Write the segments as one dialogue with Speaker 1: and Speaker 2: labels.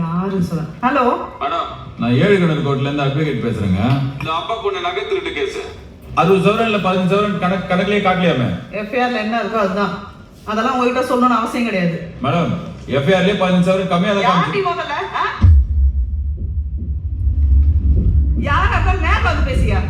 Speaker 1: யாரு சொல்ல? Hello
Speaker 2: madam,
Speaker 3: நான் 7 கிணறு கோர்ட்ல இருந்து அட்வொகேட் பேசுறேங்க.
Speaker 2: இந்த அப்பா பொண்ணு நகை திருட்டு கேஸ்
Speaker 3: 60 சவரன் இல்ல 15 சவரன் கணக்குலயே காட்டலையாமே.
Speaker 1: எஃப்ஐஆர்ல என்ன இருக்கோ அதுதான். அதெல்லாம் உங்ககிட்ட சொல்லணும்னு அவசியம் கிடையாது.
Speaker 3: மேடம், எஃப்ஐஆர்லயே 15 சவரன் கம்மியா தான்
Speaker 1: யார்
Speaker 3: காமிச்சு.
Speaker 1: நீ முதல்ல? யார் அப்ப நேர்ல வந்து பேசியா?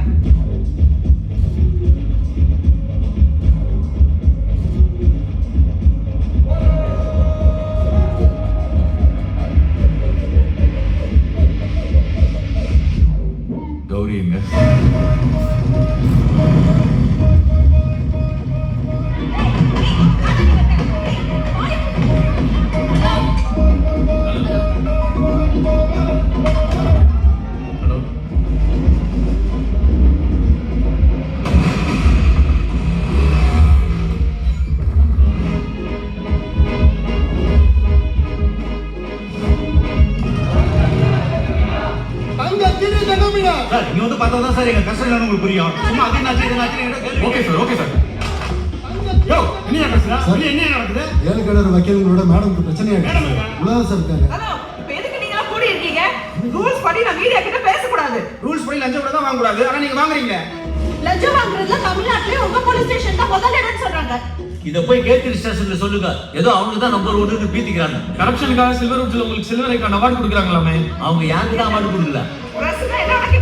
Speaker 3: கௌரி எங்க?
Speaker 4: சார் இங்க வந்து பார்த்தா தான் சார் எங்க கஷ்டம் என்னன்னு உங்களுக்கு புரியும். சும்மா அது என்னாச்சு இது என்னாச்சு
Speaker 3: ஓகே சார், ஓகே சார்.
Speaker 4: யோ என்ன பேசுறா? நீ என்ன நடக்குது?
Speaker 5: 7 கிணறு வக்கீல்களோட மேடம்க்கு பிரச்சனையா இருக்கு. உலக சார் இருக்காங்க.
Speaker 1: ஹலோ, இப்ப எதுக்கு நீங்க எல்லாம் கூடி இருக்கீங்க? ரூல்ஸ் படி நான் மீடியா கிட்ட பேச கூடாது.
Speaker 4: ரூல்ஸ் படி லஞ்சம் கூட தான் வாங்க கூடாது. ஆனா நீங்க வாங்குறீங்க.
Speaker 6: லஞ்சம் வாங்குறதுல தமிழ்நாட்டுல உங்க போலீஸ் ஸ்டேஷன் தான் முதல் இடம்னு சொல்றாங்க.
Speaker 7: இத போய் கேட்கிற ஸ்டேஷன்ல சொல்லுங்க. ஏதோ அவங்க தான் நம்பர் 1ன்னு பீத்திக்கிறாங்க.
Speaker 3: கரப்ஷனுக்காக சில்வர் உட்ல உங்களுக்கு சில்வர் ஐகான் அவார்ட் கொடுக்குறாங்களாமே.
Speaker 7: அவங்க யாருக்கு தான் அவார்டு கொடுக்கல.
Speaker 1: பிரஸ் என்ன உனக்கு